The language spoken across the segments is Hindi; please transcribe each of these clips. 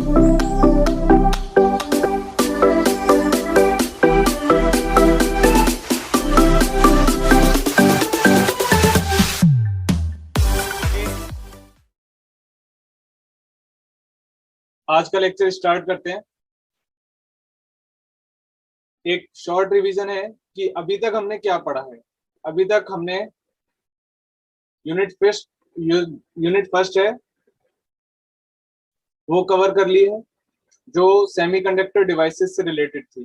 आज का लेक्चर स्टार्ट करते हैं। एक शॉर्ट रिवीजन है कि अभी तक हमने क्या पढ़ा है। अभी तक हमने यूनिट फर्स्ट है वो कवर कर ली है, जो सेमीकंडक्टर डिवाइसेस से रिलेटेड थी।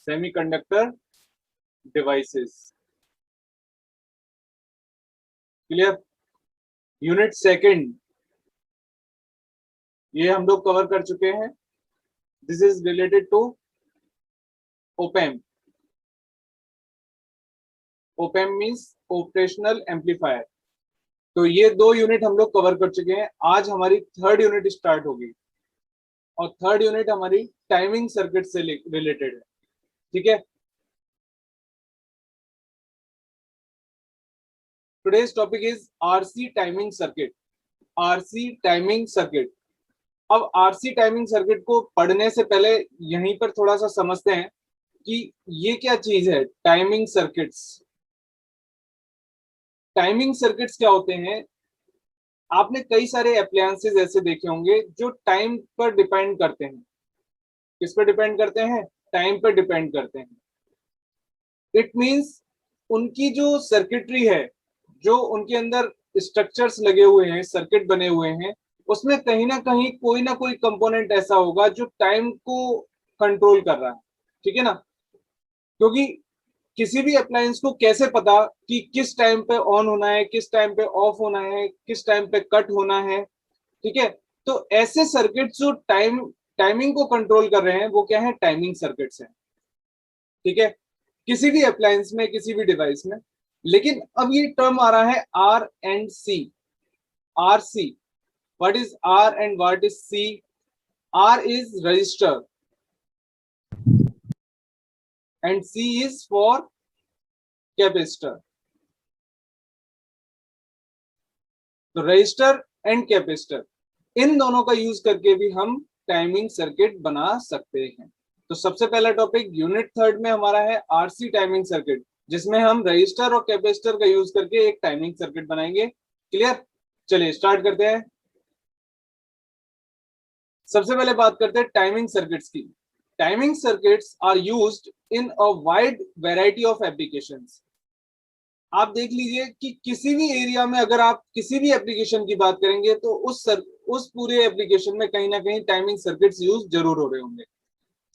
Semiconductor devices clear. Unit second ये हम लोग कवर कर चुके हैं। This is related to op-amp. Op-amp means operational amplifier. तो ये 2 यूनिट हम लोग कवर कर चुके हैं। आज हमारी थर्ड यूनिट स्टार्ट होगी और थर्ड यूनिट हमारी टाइमिंग सर्किट से रिलेटेड है। ठीक है। Today's topic is RC timing circuit. RC timing circuit. अब आरसी टाइमिंग सर्किट को पढ़ने से पहले यहीं पर थोड़ा सा समझते हैं कि ये क्या चीज है। Timing circuits. टाइमिंग सर्किट्स क्या होते हैं। आपने कई सारे अप्लायंसेस ऐसे देखे होंगे जो टाइम पर डिपेंड करते हैं। किस पर डिपेंड करते हैं? टाइम पर डिपेंड करते हैं। इट मींस उनकी जो सर्किटरी है, जो उनके अंदर स्ट्रक्चर्स लगे हुए हैं, सर्किट बने हुए हैं, उसमें कहीं ना कोई कंपोनेंट ऐसा होगा जो टाइम को कंट्रोल कर रहा है। ठीक है ना। क्योंकि किसी भी अप्लायंस को कैसे पता कि किस टाइम पे ऑन होना है, किस टाइम पे ऑफ होना है, किस टाइम पे कट होना है। ठीक है। तो ऐसे सर्किट जो टाइमिंग को कंट्रोल कर रहे हैं वो क्या है? टाइमिंग सर्किट्स हैं। ठीक है। किसी भी अप्लायंस में, किसी भी डिवाइस में। लेकिन अब ये टर्म आ रहा है R and C. R C, what is R and what is C? R is resistor and C is for capacitor. तो रजिस्टर एंड कैपेसिटर, इन दोनों का यूज करके भी हम टाइमिंग सर्किट बना सकते हैं। तो सबसे पहला टॉपिक यूनिट थर्ड में हमारा है आरसी टाइमिंग सर्किट, जिसमें हम रजिस्टर और कैपेसिटर का यूज करके एक टाइमिंग सर्किट बनाएंगे। क्लियर। चलिए स्टार्ट करते हैं। सबसे पहले बात करते हैं टाइमिंग सर्किट्स की। Timing circuits are used in a wide variety of applications. आप देख लीजिए कि किसी भी एरिया में अगर आप किसी भी एप्लीकेशन की बात करेंगे तो उस पूरे एप्लीकेशन में कहीं ना कहीं टाइमिंग सर्किट्स यूज जरूर हो रहे होंगे।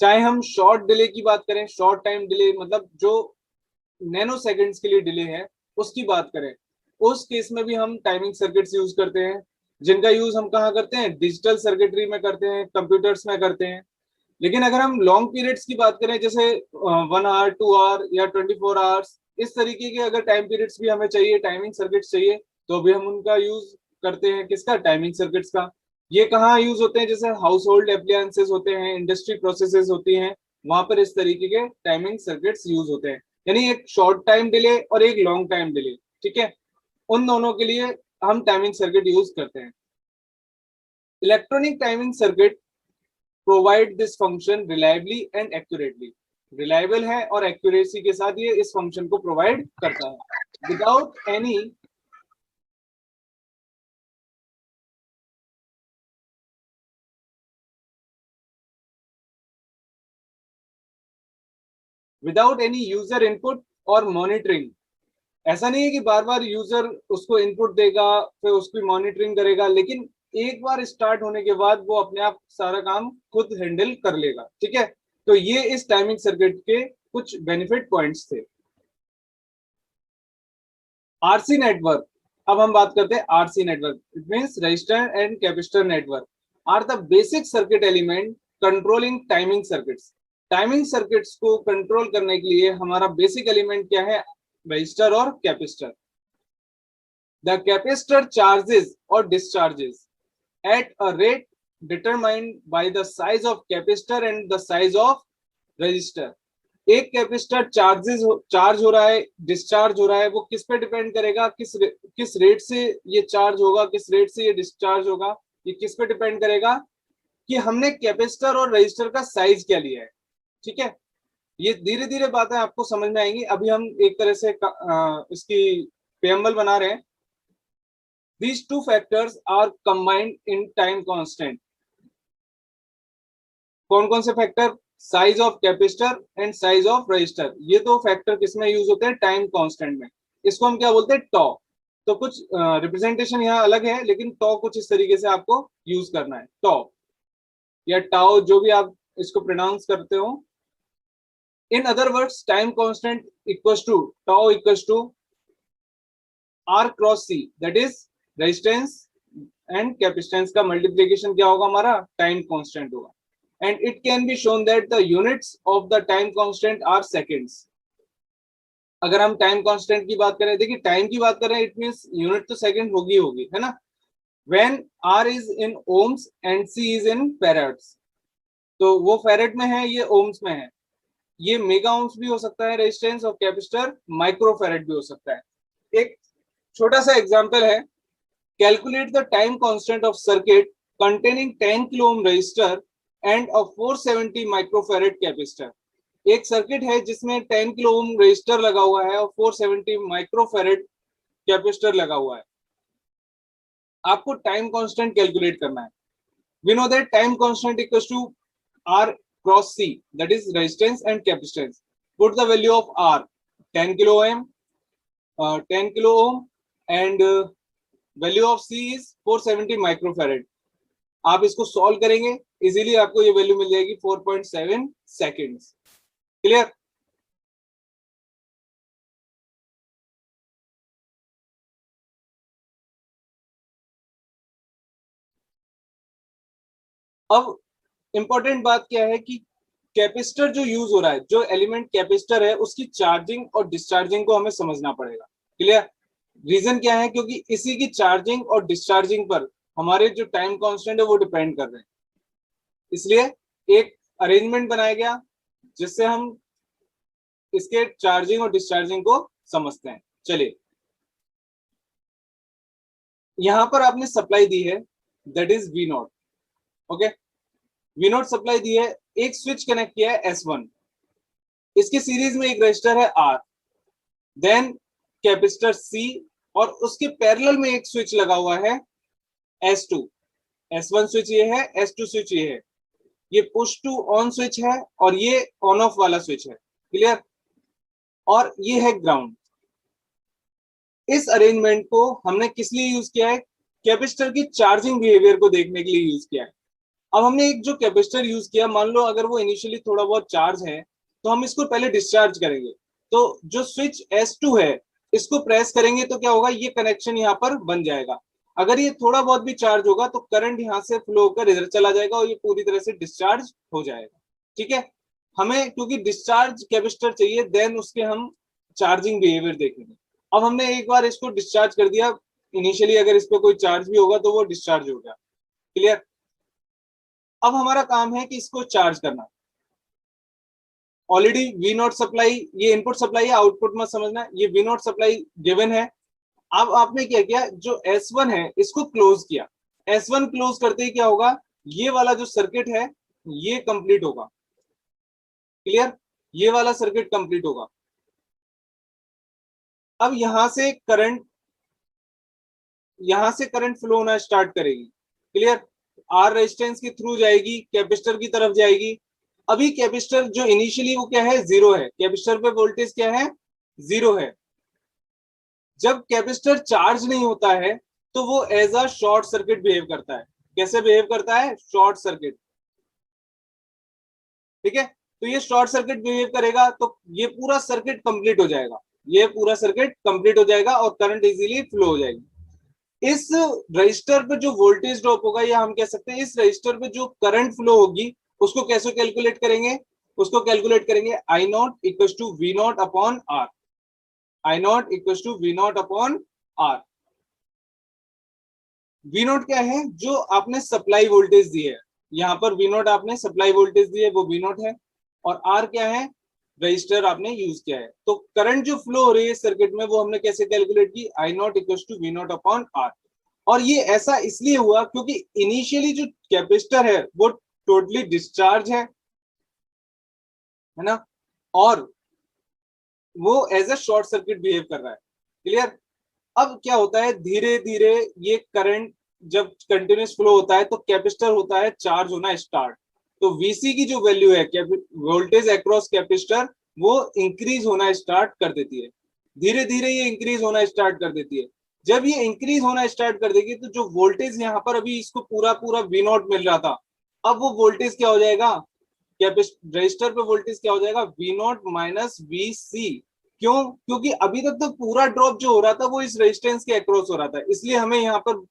चाहे हम शॉर्ट डिले की बात करें, शॉर्ट टाइम डिले मतलब जो नैनो सेकंड्स के लिए डिले है उसकी बात करें, उस केस में भी हम टाइमिंग सर्किट्स यूज करते हैं। जिनका यूज हम कहाँ करते हैं? डिजिटल सर्किटरी में करते हैं, कंप्यूटर्स में करते हैं। लेकिन अगर हम लॉन्ग पीरियड्स की बात करें, जैसे 1 आवर, 2 आवर या 24 आवर्स, इस तरीके के अगर टाइम पीरियड्स भी हमें चाहिए, टाइमिंग सर्किट्स चाहिए, तो भी हम उनका यूज करते हैं। किसका? टाइमिंग सर्किट्स का। ये कहाँ यूज होते हैं? जैसे हाउस होल्ड एप्लायंसेस होते हैं, इंडस्ट्री प्रोसेसेस होती हैं, वहां पर इस तरीके के टाइमिंग सर्किट्स यूज होते हैं। यानी एक शॉर्ट टाइम डिले और एक लॉन्ग टाइम डिले। ठीक है। उन दोनों के लिए हम टाइमिंग सर्किट यूज करते हैं। Electronic timing circuit provide this function reliably and accurately. Reliable है और एक्यूरेसी के साथ ये इस फंक्शन को प्रोवाइड करता है विदाउट एनी यूजर इनपुट और मॉनिटरिंग। ऐसा नहीं है कि बार बार यूजर उसको इनपुट देगा फिर उसकी मॉनिटरिंग करेगा, लेकिन एक बार स्टार्ट होने के बाद वो अपने आप सारा काम खुद हैंडल कर लेगा। ठीक है। तो ये इस टाइमिंग सर्किट के कुछ बेनिफिट पॉइंट्स थे। RC network. अब हम बात करते हैं RC network. It means resistor and capacitor network are the basic circuit element controlling timing circuits. टाइमिंग सर्किट्स को कंट्रोल करने के लिए हमारा बेसिक एलिमेंट क्या है? रजिस्टर और कैपेसिटर। द कैपेसिटर चार्जेस और discharges at a rate determined by the size of capacitor and the size of resistor। एक कैपेसिटर चार्ज हो रहा है, डिस्चार्ज हो रहा है, वो किस पे डिपेंड करेगा? किस रेट से ये चार्ज होगा, किस रेट से ये डिस्चार्ज होगा, ये किस पे डिपेंड करेगा? कि हमने कैपेसिटर और रजिस्टर का साइज क्या लिया है। ठीक है, ये धीरे धीरे बातें आपको समझ में आएंगी। अभी हम एक तरह से इसकी प्रेम्बल बना रहे हैं। These two factors are combined in time constant. कौन कौन से factor? Size of capacitor and size of register. ये दो फैक्टर किसमें यूज होते हैं? टाइम कांस्टेंट में। इसको हम क्या बोलते हैं? टॉ। तो कुछ रिप्रेजेंटेशन यहाँ अलग है, लेकिन टॉ कुछ इस तरीके से आपको यूज करना है, टॉ या टाओ, जो भी आप इसको प्रोनाउंस करते हो। In other words, time constant equals to tau equals to R cross C, that is resistance and capacitance का मल्टीप्लिकेशन क्या होगा? हमारा टाइम कांस्टेंट होगा। And it can be shown that the units of the time constant are seconds. अगर हम टाइम कांस्टेंट की बात करें, देखिए टाइम की बात करें, इट मींस यूनिट तो सेकंड होगी होगी, है ना। When R is in ohms and C is in farads, तो वो फैरेड में है, ये ओम्स में है। ये मेगा ओम्स भी हो सकता है रेजिस्टेंस, और कैपेसिटर माइक्रो फैरेड भी हो सकता है। एक छोटा सा एग्जांपल है, calculate the time constant of circuit containing 10 kilo ohm resistor and a 470 microfarad capacitor. एक सर्किट है जिसमें 10 किलो ओम रजिस्टर लगा हुआ है और 470 माइक्रोफैरेड कैपेसिटर लगा हुआ है। आपको टाइम कांस्टेंट कैलकुलेट करना है। We know that time constant equals to R cross C, that is resistance and capacitance. Put the value of R 10 kilo ohm, 10 kilo ohm, and value of C is 470 microfarad. आप इसको सॉल्व करेंगे, इजीली आपको ये वैल्यू मिल जाएगी 4.7 सेकेंड्स। क्लियर? अब इंपॉर्टेंट बात क्या है कि कैपेसिटर जो यूज हो रहा है, जो एलिमेंट कैपेसिटर है, उसकी चार्जिंग और डिस्चार्जिंग को हमें समझना पड़ेगा। क्लियर? रीजन क्या है? क्योंकि इसी की चार्जिंग और डिस्चार्जिंग पर हमारे जो टाइम कांस्टेंट है वो डिपेंड कर रहे हैं। इसलिए एक अरेंजमेंट बनाया गया जिससे हम इसके चार्जिंग और डिस्चार्जिंग को समझते हैं। चलिए, यहां पर आपने सप्लाई दी है, that is V naught. Okay, V naught supply दी है, एक स्विच कनेक्ट किया है S1, इसके सीरीज में एक रजिस्टर है R, देन कैपेसिटर C, और उसके पैरेलल में एक स्विच लगा हुआ है S2। S1 स्विच ये है, S2 स्विच ये है। ये पुश टू ऑन स्विच है और ये ऑन ऑफ वाला स्विच है। क्लियर? और ये है ग्राउंड। इस अरेंजमेंट को हमने किस लिए यूज किया है? कैपेसिटर की चार्जिंग बिहेवियर को देखने के लिए यूज किया है। अब हमने एक जो कैपेसिटर यूज किया, मान लो अगर वो इनिशियली थोड़ा बहुत चार्ज है, तो हम इसको पहले डिस्चार्ज करेंगे। तो जो स्विच S2 है, इसको प्रेस करेंगे तो क्या होगा? ये कनेक्शन यहाँ पर बन जाएगा। अगर ये थोड़ा बहुत भी चार्ज होगा तो करंट यहाँ से फ्लो होकर इधर चला जाएगा और ये पूरी तरह से डिस्चार्ज हो जाएगा। ठीक है, हमें क्योंकि डिस्चार्ज कैपेसिटर चाहिए, देन उसके हम चार्जिंग बिहेवियर देखेंगे। अब हमने एक बार इसको डिस्चार्ज कर दिया, इनिशियली अगर इस पर कोई चार्ज भी होगा तो वो डिस्चार्ज हो गया। क्लियर? अब हमारा काम है कि इसको चार्ज करना। ऑलरेडी वी नॉट सप्लाई, ये इनपुट सप्लाई है, आउटपुट मत समझना, ये वी नॉट सप्लाई गिवन है। अब आपने क्या किया? जो S1 है इसको क्लोज किया। S1 क्लोज करते ही क्या होगा? ये वाला जो सर्किट है ये कंप्लीट होगा। क्लियर? ये वाला सर्किट कंप्लीट होगा। अब यहां से करंट फ्लो होना स्टार्ट करेगी। क्लियर? आर रेजिस्टेंस के थ्रू जाएगी, कैपेसिटर की तरफ जाएगी। अभी कैपेसिटर जो इनिशियली वो क्या है? जीरो है। कैपेसिटर पे वोल्टेज क्या है? जीरो है। जब कैपेसिटर चार्ज नहीं होता है तो वो as a short circuit behave करता है। कैसे बिहेव करता है? Short circuit. ठीक है, तो ये शॉर्ट सर्किट बिहेव करेगा तो ये पूरा सर्किट कंप्लीट हो जाएगा, ये पूरा सर्किट कंप्लीट हो जाएगा और करंट इजीली फ्लो हो जाएगी। इस रजिस्टर पे जो वोल्टेज ड्रॉप होगा, या हम कह सकते हैं इस रजिस्टर पे जो करंट फ्लो होगी, उसको कैसे कैलकुलेट करेंगे? उसको कैलकुलेट करेंगे I naught equal to V naught upon R. I naught equal to V naught upon R. V naught क्या है? जो आपने सप्लाई वोल्टेज दी है, यहाँ पर वी नॉट आपने सप्लाई वोल्टेज दी है, वो वी नॉट है। और आर क्या है? रजिस्टर आपने यूज किया है। तो करंट जो फ्लो हो रही है सर्किट में, वो हमने कैसे कैलकुलेट की? I naught equal to V naught upon R. और ये ऐसा इसलिए हुआ क्योंकि इनिशियली जो कैपेसिटर है वो टोटली डिस्चार्ज है ना, और वो as a short circuit behave कर रहा है। क्लियर। अब क्या होता है, धीरे धीरे ये करंट जब कंटिन्यूस फ्लो होता है तो कैपेसिटर होता है चार्ज होना स्टार्ट। तो वीसी की जो वैल्यू है, वोल्टेज अक्रॉस कैपेसिटर, वो इंक्रीज होना स्टार्ट कर देती है। धीरे धीरे ये इंक्रीज होना स्टार्ट कर देती है। जब ये इंक्रीज होना स्टार्ट कर देगी तो जो वोल्टेज यहाँ पर अभी इसको पूरा पूरा वी नॉट मिल रहा था, अब वो वोल्टेज क्या हो जाएगा, रजिस्टर पे वोल्टेज क्या हो जाएगा, वी नॉट माइनस वी सी। क्यों? क्योंकि अभी तक तो पूरा ड्रॉप जो हो रहा था वो इस रेजिस्टेंस के अक्रॉस हो रहा था, इसलिए हमें यहाँ पर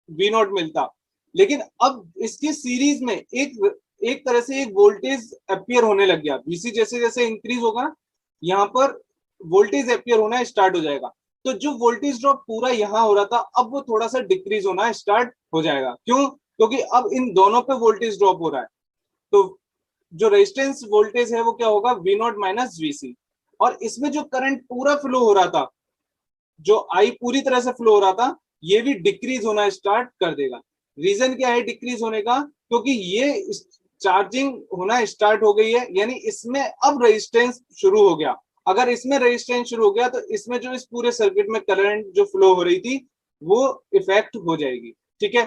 वी नॉट मिलता। लेकिन अब इसकी सीरीज में एक तरह से एक वोल्टेज अपियर होने लग गया। वीसी जैसे जैसे इंक्रीज होगा यहाँ पर वोल्टेज अपियर होना स्टार्ट हो जाएगा। तो जो वोल्टेज ड्रॉप पूरा यहाँ हो रहा था अब वो थोड़ा सा डिक्रीज होना स्टार्ट हो जाएगा। क्यों? क्योंकि अब इन दोनों पे वोल्टेज ड्रॉप हो रहा है। तो जो रेजिस्टेंस वोल्टेज है वो क्या होगा, वी नॉट माइनस वीसी। और इसमें जो करंट पूरा फ्लो हो रहा था, जो आई पूरी तरह से फ्लो हो रहा था, ये भी डिक्रीज होना स्टार्ट कर देगा। रीजन क्या है डिक्रीज होने का? क्योंकि ये चार्जिंग होना स्टार्ट हो गई है, यानी इसमें अब रेजिस्टेंस शुरू हो गया। अगर इसमें रेजिस्टेंस शुरू हो गया तो इसमें जो इस पूरे सर्किट में करंट जो फ्लो हो रही थी वो इफेक्ट हो जाएगी। ठीक है।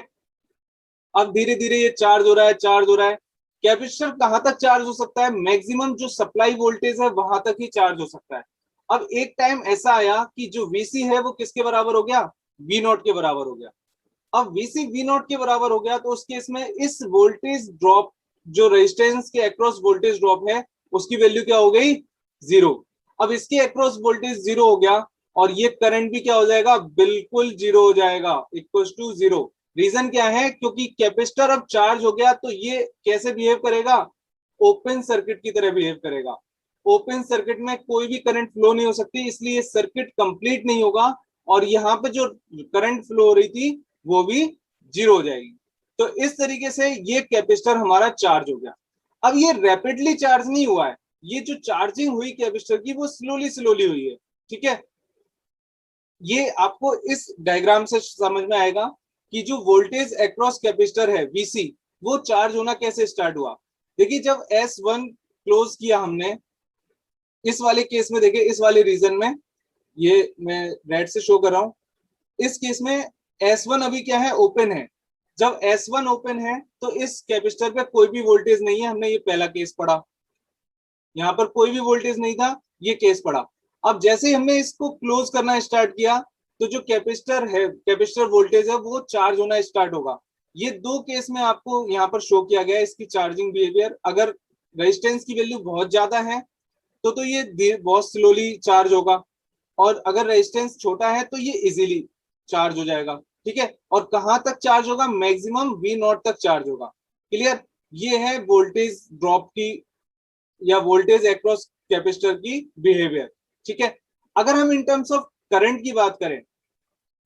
अब धीरे धीरे ये चार्ज हो रहा है, चार्ज हो रहा है। कैपेसिटर कहां तक चार्ज हो सकता है? मैक्सिमम जो सप्लाई वोल्टेज है वहां तक ही चार्ज हो सकता है। अब एक टाइम ऐसा आया कि जो वीसी है वो किसके बराबर हो गया, वी नॉट के बराबर हो गया। अब वीसी वी नॉट के बराबर हो गया तो उस केस में इस वोल्टेज ड्रॉप, जो रेजिस्टेंस के अक्रॉस वोल्टेज ड्रॉप है, उसकी वैल्यू क्या हो गई, जीरो। अब इसके अक्रॉस वोल्टेज जीरो हो गया और ये करंट भी क्या हो जाएगा, बिल्कुल जीरो हो जाएगा, इक्वल टू जीरो। रीजन क्या है? क्योंकि कैपेसिटर अब चार्ज हो गया तो ये कैसे बिहेव करेगा, ओपन सर्किट की तरह बिहेव करेगा। ओपन सर्किट में कोई भी करंट फ्लो नहीं हो सकती, इसलिए सर्किट कंप्लीट नहीं होगा और यहाँ पे जो करंट फ्लो हो रही थी वो भी जीरो हो जाएगी। तो इस तरीके से ये कैपेसिटर हमारा चार्ज हो गया। अब ये रैपिडली चार्ज नहीं हुआ है, ये जो चार्जिंग हुई कैपेसिटर की वो स्लोली स्लोली हुई है। ठीक है। ये आपको इस डायग्राम से समझ में आएगा कि जो वोल्टेज अक्रॉस कैपेसिटर है वीसी, वो चार्ज होना कैसे स्टार्ट हुआ। देखिए जब S1 क्लोज किया हमने, इस वाले केस में देखिए, इस वाले रीजन में, ये मैं रेड से शो कर रहा हूं, इस केस में S1 अभी क्या है, ओपन है। जब S1 ओपन है तो इस कैपेसिटर पे कोई भी वोल्टेज नहीं है, हमने ये पहला केस पढ़ा, यहाँ पर कोई भी वोल्टेज नहीं था, ये केस पढ़ा। अब जैसे ही हमने इसको क्लोज करना स्टार्ट किया तो जो कैपेसिटर है, कैपेसिटर वोल्टेज है वो चार्ज होना स्टार्ट होगा। ये दो केस में आपको यहाँ पर शो किया गया है इसकी चार्जिंग बिहेवियर। अगर रेजिस्टेंस की वैल्यू बहुत ज्यादा है तो ये बहुत स्लोली चार्ज होगा, और अगर रेजिस्टेंस छोटा है तो ये इजीली चार्ज हो जाएगा। ठीक है। और कहां तक चार्ज होगा, मैक्सिमम वी नॉट तक चार्ज होगा। क्लियर। ये है वोल्टेज ड्रॉप की या वोल्टेज अक्रॉस कैपेसिटर की बिहेवियर। ठीक है। अगर हम इन टर्म्स ऑफ करंट की बात करें,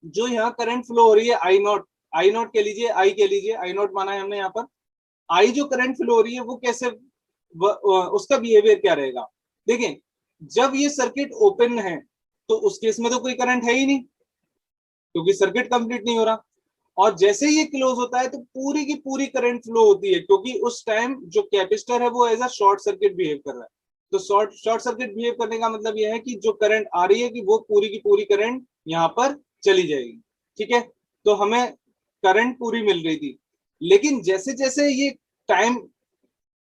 जो यहाँ करंट फ्लो हो रही है आई नॉट, आई नॉट कह लीजिए, आई कह लीजिए, आई नॉट माना है हमने यहाँ पर। आई जो करंट फ्लो हो रही है वो कैसे, उसका बिहेवियर क्या रहेगा। देखें, जब ये सर्किट ओपन है तो उस केस में तो कोई करंट है ही नहीं क्योंकि सर्किट कंप्लीट नहीं हो रहा। और जैसे ही ये क्लोज होता है तो पूरी की पूरी करंट फ्लो होती है, क्योंकि उस टाइम जो कैपेसिटर है वो as a short circuit behave कर रहा है। तो शॉर्ट सर्किट बिहेव करने का मतलब यह है कि जो करंट आ रही है कि वो पूरी की पूरी करंट यहाँ पर चली जाएगी। ठीक है। तो हमें करंट पूरी मिल रही थी। लेकिन जैसे जैसे ये टाइम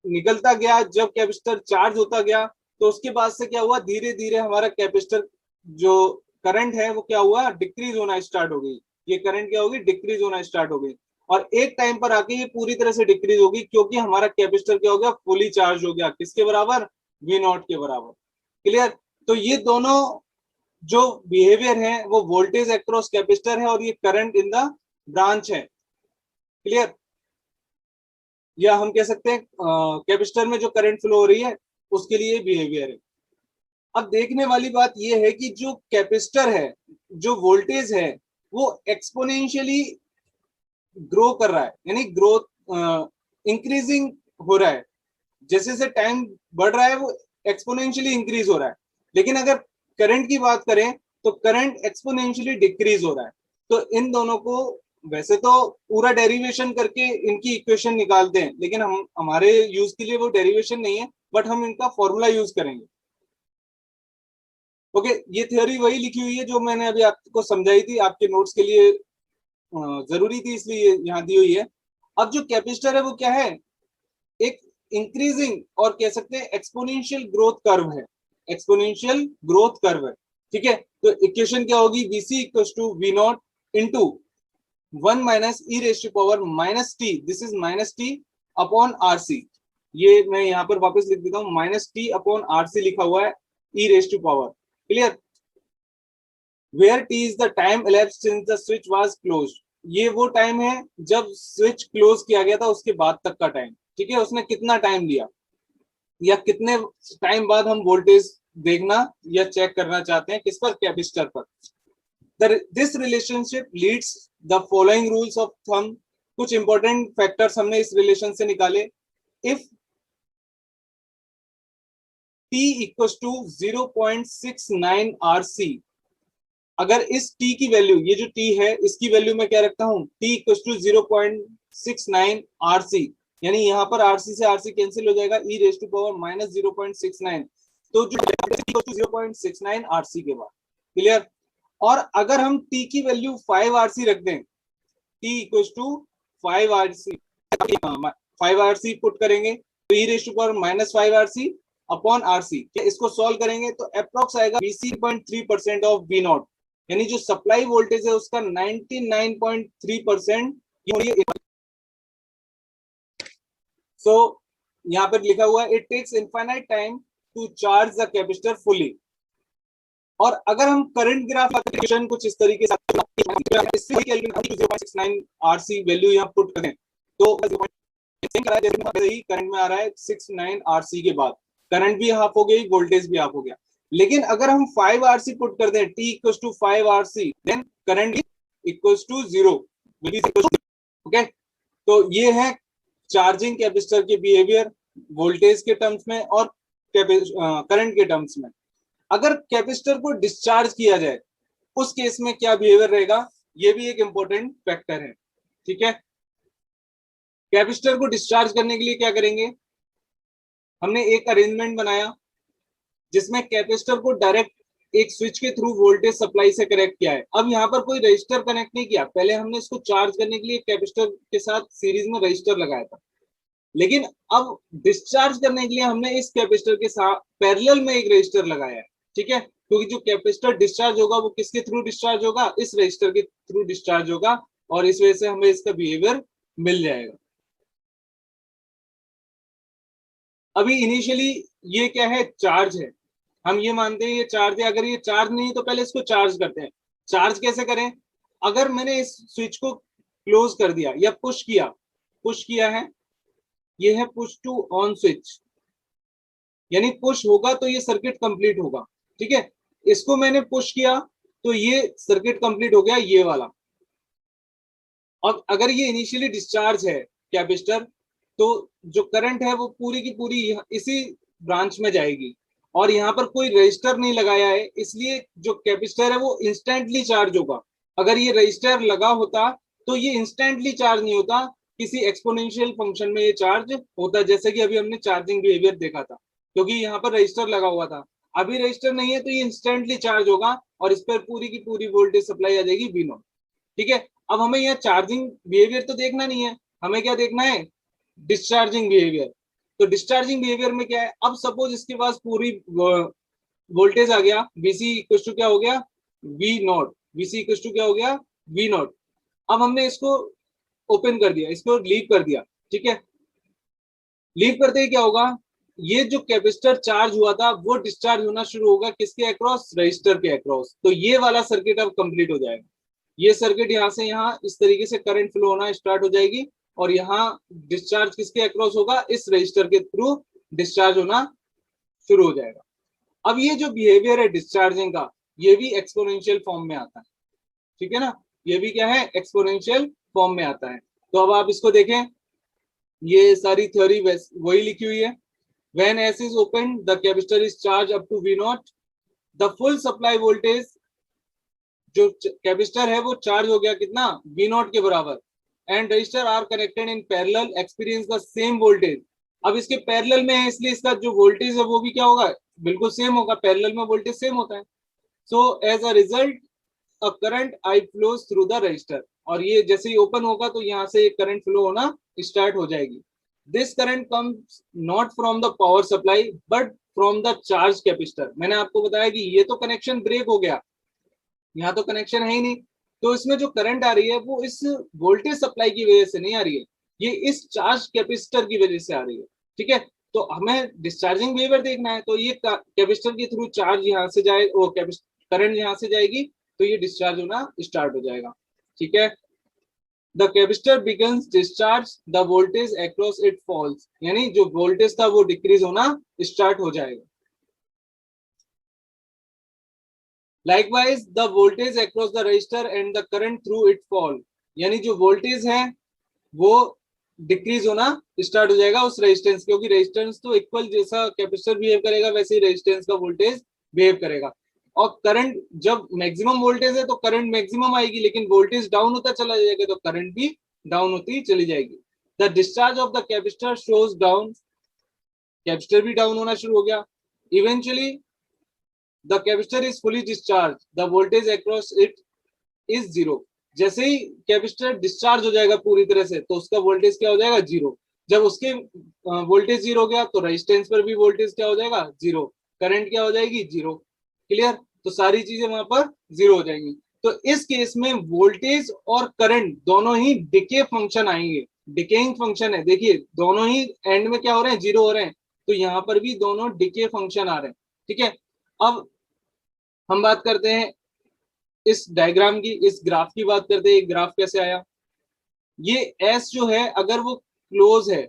निकलता गया, जब कैपेसिटर चार्ज होता गया, तो उसके बाद से क्या हुआ, धीरे धीरे हमारा कैपेसिटर जो करंट है वो क्या हुआ, डिक्रीज होना स्टार्ट हो गई। ये करंट क्या होगी, डिक्रीज होना स्टार्ट हो गई। और एक टाइम पर आके ये पूरी तरह से डिक्रीज होगी क्योंकि हमारा कैपेसिटर क्या हो गया, फुली चार्ज हो गया। किसके बराबर, वी नॉट के बराबर। क्लियर। तो ये दोनों जो बिहेवियर है वो वोल्टेज अक्रॉस कैपेसिटर है और ये करंट इन द ब्रांच है। क्लियर। या हम कह सकते हैं कैपेसिटर में जो करंट फ्लो हो रही है उसके लिए बिहेवियर है। अब देखने वाली बात यह है कि जो कैपेसिटर है, जो वोल्टेज है, वो एक्सपोनेंशियली ग्रो कर रहा है, यानी ग्रोथ इंक्रीजिंग हो रहा है। जैसे जैसे टाइम बढ़ रहा है वो एक्सपोनेंशियली इंक्रीज हो रहा है। लेकिन अगर करंट की बात करें तो करंट एक्सपोनेंशियली डिक्रीज हो रहा है। तो इन दोनों को वैसे तो पूरा डेरिवेशन करके इनकी इक्वेशन निकालते हैं, लेकिन हम हमारे यूज के लिए वो डेरिवेशन नहीं है, बट हम इनका फॉर्मूला यूज करेंगे। ओके, ये थ्योरी वही लिखी हुई है जो मैंने अभी आपको समझाई थी, आपके नोट्स के लिए जरूरी थी, इसलिए यहाँ दी हुई है। अब जो कैपेसिटर है वो क्या है, एक इंक्रीजिंग और कह सकते हैं एक्सपोनेंशियल ग्रोथ कर्व है, एक्सपोनेंशियल ग्रोथ कर्व है। ठीक है, तो इक्वेशन क्या होगी, VC equal to V naught into 1 minus e raise to power minus t, this is minus t upon RC। ये मैं यहाँ पर वापस लिख देता हूँ, माइनस टी अपॉन RC लिखा हुआ है, e raise to power. Clear, where t is the time elapsed since the switch was closed. ये वो टाइम है जब स्विच क्लोज किया गया था उसके बाद तक का टाइम। ठीक है, उसने कितना टाइम लिया या कितने टाइम बाद हम वोल्टेज देखना या चेक करना चाहते हैं, किस पर, कैपेसिटर पर। This relationship leads the following rules of thumb. कुछ इंपॉर्टेंट फैक्टर्स हमने इस रिलेशन से निकाले। If T equal to 0.69 RC, अगर इस t की वैल्यू, ये जो t है इसकी वैल्यू मैं क्या रखता हूं, t इक्वल टू 0.69 RC, यानी यहाँ पर RC से RC कैंसिल हो जाएगा, e raise to power minus 0.69, तो जो 0.69 RC के बाद। क्लियर, और अगर हम t की वैल्यू 5 RC रख दें, t equal to 5 RC, 5 RC put करेंगे तो e raise to power minus 5 RC upon RC, इसको सॉल्व करेंगे तो अप्रोक्स आएगा 3% ऑफ V नॉट, यानी जो सप्लाई वोल्टेज है उसका 99.3%। सो यहाँ पर लिखा हुआ है, it takes infinite time to charge the capacitor fully. और अगर हम करंट ग्राफ इक्वेशन कुछ इस तरीके से 0.69 RC वैल्यू यहाँ पुट करें तो करंट में आ रहा है 69 RC के बाद, करंट भी हाफ हो गई, वोल्टेज भी हाफ हो गया। लेकिन अगर हम 5 RC पुट कर दें, T equal to 5 RC, then current equal to 0। Okay, तो ये है चार्जिंग कैपेसिटर के बिहेवियर वोल्टेज के टर्म्स में और करंट के टर्म्स में। अगर कैपेसिटर को डिस्चार्ज किया जाए उस केस में क्या बिहेवियर रहेगा, ये भी एक इंपॉर्टेंट फैक्टर है। ठीक है, कैपेसिटर को डिस्चार्ज करने के लिए क्या करेंगे, हमने एक अरेंजमेंट बनाया जिसमें कैपेसिटर को डायरेक्ट एक स्विच के थ्रू वोल्टेज सप्लाई से कनेक्ट किया है। अब यहाँ पर कोई रजिस्टर कनेक्ट नहीं किया, पहले हमने इसको चार्ज करने के लिए कैपेसिटर के साथ सीरीज में रजिस्टर लगाया था, लेकिन अब डिस्चार्ज करने के लिए हमने इस कैपेसिटर के साथ पैरेलल में एक रजिस्टर लगाया है। ठीक है, क्योंकि जो कैपेसिटर डिस्चार्ज होगा वो किसके थ्रू डिस्चार्ज होगा, इस रजिस्टर के थ्रू डिस्चार्ज होगा, और इस वजह से हमें इसका बिहेवियर मिल जाएगा। अभी इनिशियली ये क्या है, चार्ज है, हम ये मानते हैं ये चार्ज है। अगर ये चार्ज नहीं तो पहले इसको चार्ज करते हैं। चार्ज कैसे करें, अगर मैंने इस स्विच को क्लोज कर दिया या पुश किया है, ये है पुश टू ऑन स्विच, यानी पुश होगा तो ये सर्किट कंप्लीट होगा। ठीक है, इसको मैंने पुश किया तो ये सर्किट कंप्लीट हो गया, ये वाला। और अगर ये इनिशियली डिस्चार्ज है कैपेसिटर, तो जो करंट है वो पूरी की पूरी इसी ब्रांच में जाएगी, और यहाँ पर कोई रजिस्टर नहीं लगाया है, इसलिए जो कैपेसिटर है वो इंस्टेंटली चार्ज होगा। अगर ये रजिस्टर लगा होता तो ये इंस्टेंटली चार्ज नहीं होता, किसी एक्सपोनेंशियल फंक्शन में ये चार्ज होता, जैसे कि अभी हमने चार्जिंग बिहेवियर देखा था, क्योंकि यहाँ पर रजिस्टर लगा हुआ था। अभी रजिस्टर नहीं है तो ये इंस्टेंटली चार्ज होगा और इस पर पूरी की पूरी वोल्टेज सप्लाई आ जाएगी V नॉट। ठीक है, अब हमें यहाँ चार्जिंग बिहेवियर तो देखना नहीं है, हमें क्या देखना है, डिस्चार्जिंग बिहेवियर। तो डिस्चार्जिंग बिहेवियर में क्या है, अब सपोज इसके पास पूरी वोल्टेज आ गया, VC इक्वल टू क्या हो गया, V naught, VC equal to क्या हो गया, V नॉट। अब हमने इसको ओपन कर दिया, इसको लीव कर दिया। ठीक है, लीव करते ही क्या होगा, ये जो कैपेसिटर चार्ज हुआ था वो डिस्चार्ज होना शुरू होगा, किसके अक्रॉस, रजिस्टर के अक्रॉस। तो ये वाला सर्किट अब कंप्लीट हो जाएगा। ये सर्किट यहाँ से यहाँ इस तरीके से करंट फ्लो होना स्टार्ट हो जाएगी, और यहाँ डिस्चार्ज किसके अक्रॉस होगा, इस रजिस्टर के थ्रू डिस्चार्ज होना शुरू हो जाएगा। अब ये जो बिहेवियर है डिस्चार्जिंग का, ये भी एक्सपोनेंशियल फॉर्म में आता है। ठीक है ना, ये भी क्या है, एक्सपोनेंशियल फॉर्म में आता है। तो अब आप इसको देखें, ये सारी थ्योरी वही लिखी हुई है। When S is opened, the capacitor is charged up to V naught. The full supply voltage जो कैपेसिटर है वो चार्ज हो गया कितना, वी नॉट के बराबर, and resistor are connected in parallel experience the same voltage. अब इसके पैरेलल में है इसलिए इसका जो वोल्टेज है वो भी क्या होगा, बिल्कुल सेम होगा, पैरेलल में वोल्टेज सेम होता है। So as a result a current I flows through the resistor, और ये जैसे ही ओपन होगा तो यहाँ से करंट फ्लो होना स्टार्ट हो जाएगी। This current comes not from the power supply but from the charge capacitor. मैंने आपको बताया कि ये तो कनेक्शन ब्रेक हो गया, यहाँ तो कनेक्शन है ही नहीं, तो इसमें जो करंट आ रही है वो इस वोल्टेज सप्लाई की वजह से नहीं आ रही है, ये इस चार्ज कैपेसिटर की वजह से आ रही है। ठीक है, तो हमें डिस्चार्जिंग बिहेवियर देखना है, तो ये कैपेसिटर के थ्रू चार्ज यहाँ से जाए, वो करंट यहाँ से जाएगी तो ये डिस्चार्ज होना स्टार्ट हो जाएगा। ठीक है, the capacitor begins discharge, the voltage across it falls, यानी जो वोल्टेज था वो डिक्रीज होना स्टार्ट हो जाएगा। Likewise, the voltage across the resistor and the current through it fall, यानी जो वोल्टेज है वो डिक्रीज होना स्टार्ट हो जाएगा उस रेजिस्टेंस, क्योंकि रेजिस्टेंस तो इक्वल जैसा कैपेसिटर बिहेव करेगा वैसे ही रेजिस्टेंस का वोल्टेज बिहेव करेगा। और करंट जब मैक्सिमम वोल्टेज है तो करंट मैक्सिमम आएगी, लेकिन वोल्टेज डाउन होता चला जाएगा तो करंट भी डाउन होती चली जाएगी। The discharge of the capacitor shows down, capacitor भी डाउन होना शुरू हो गया। Eventually the capacitor is fully discharged, the voltage across it is zero। जैसे ही कैपेसिटर डिस्चार्ज हो जाएगा पूरी तरह से तो उसका वोल्टेज क्या हो जाएगा, जीरो। जब उसके वोल्टेज जीरो हो गया तो रेजिस्टेंस पर भी वोल्टेज क्या हो जाएगा, जीरो, करंट क्या हो जाएगी, जीरो। क्लियर, तो सारी चीजें वहां पर जीरो हो जाएंगी। तो इस केस में वोल्टेज और करंट दोनों ही डिके फंक्शन आएंगे, डिकेइंग फंक्शन है, देखिए दोनों ही एंड में क्या हो रहे हैं, जीरो हो रहे हैं, तो यहाँ पर भी दोनों डिके फंक्शन आ रहे हैं। ठीक है, अब हम बात करते हैं इस डायग्राम की, इस ग्राफ की बात करते हैं, ग्राफ कैसे आया। ये एस जो है अगर वो क्लोज है,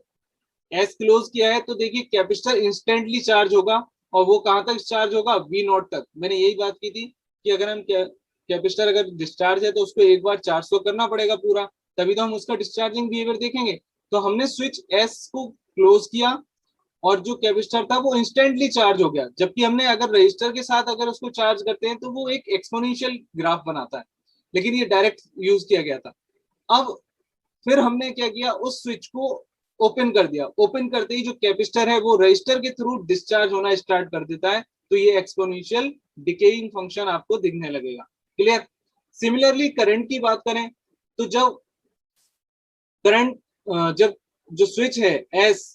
एस क्लोज किया है, तो देखिए कैपेसिटर इंस्टेंटली चार्ज होगा, और वो कहां तक चार्ज होगा, वी नॉट तक। मैंने यही बात की थी कि अगर हम कैपेसिटर अगर डिस्चार्ज है तो उसको एक बार चार्ज तो करना पड़ेगा पूरा, तभी तो हम उसका डिस्चार्जिंग बिहेवियर देखेंगे। तो हमने स्विच एस को क्लोज किया और जो कैपेसिटर था वो इंस्टेंटली चार्ज हो गया, जबकि हमने अगर रजिस्टर के साथ अगर उसको चार्ज करते हैं तो वो एक एक्सपोनेंशियल ग्राफ बनाता है, लेकिन ये डायरेक्ट यूज किया गया था। अब फिर हमने क्या किया, उस स्विच को ओपन कर दिया, ओपन करते ही जो कैपेसिटर है वो रजिस्टर के थ्रू डिस्चार्ज होना स्टार्ट कर देता है, तो ये एक्सपोनेंशियल डिकेइंग फंक्शन आपको दिखने लगेगा। क्लियर, सिमिलरली करंट की बात करें तो जब करंट जब जो स्विच है एस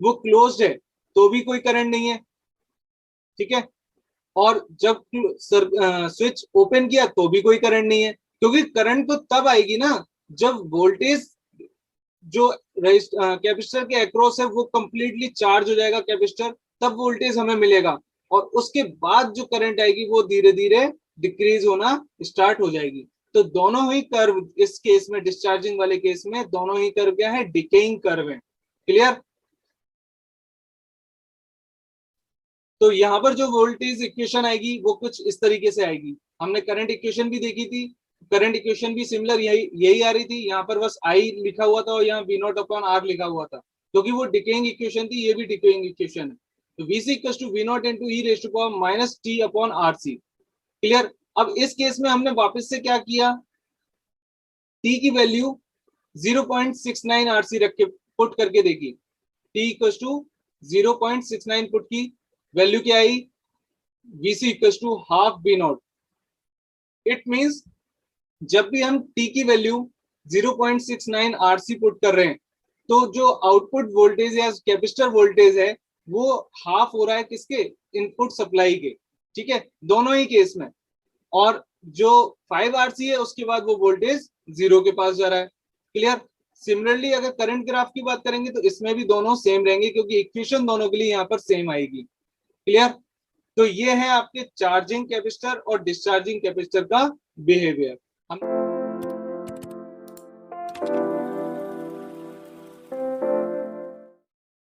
वो क्लोज्ड है तो भी कोई करंट नहीं है। ठीक है, और जब स्विच ओपन किया तो भी कोई करंट नहीं है, क्योंकि करंट तो तब आएगी ना जब वोल्टेज जो कैपेसिटर के अक्रॉस है वो कंप्लीटली चार्ज हो जाएगा कैपेसिटर, तब वोल्टेज हमें मिलेगा, और उसके बाद जो करंट आएगी वो धीरे धीरे डिक्रीज होना स्टार्ट हो जाएगी। तो दोनों ही कर्व इस केस में, डिस्चार्जिंग वाले केस में दोनों ही कर्व क्या है, डिकेइंग कर्व है। क्लियर, तो यहाँ पर जो वोल्टेज इक्वेशन आएगी वो कुछ इस तरीके से आएगी। हमने करंट इक्वेशन भी देखी थी, करंट इक्वेशन भी सिमिलर यही यही आ रही थी, यहाँ पर बस आई लिखा हुआ था और यहाँ वी नॉट अपॉन आर लिखा हुआ था, क्योंकि वो डिकेइंग इक्वेशन थी, ये भी डिकेइंग इक्वेशन है। तो VC equals to V naught into e raise to power minus t upon R C. Clear, अब इस केस में हमने वापस से क्या किया, टी की वैल्यू 0.69 आरसी रख के पुट करके देखी, टी इक्वल्स टू 0.69 पुट की, वैल्यू क्या आई, Vc equals to half V naught. It means जब भी हम t की वैल्यू 0.69 आरसी पुट कर रहे हैं तो जो आउटपुट वोल्टेज या कैपेसिटर वोल्टेज है वो हाफ हो रहा है किसके, इनपुट सप्लाई के। ठीक है, दोनों ही केस में, और जो 5 आरसी है उसके बाद वो वोल्टेज जीरो के पास जा रहा है। क्लियर, सिमिलरली अगर करंट ग्राफ की बात करेंगे तो इसमें भी दोनों सेम रहेंगे, क्योंकि इक्वेशन दोनों के लिए यहाँ पर सेम आएगी। क्लियर, तो ये है आपके चार्जिंग कैपेसिटर और डिस्चार्जिंग कैपेसिटर का बिहेवियर। हम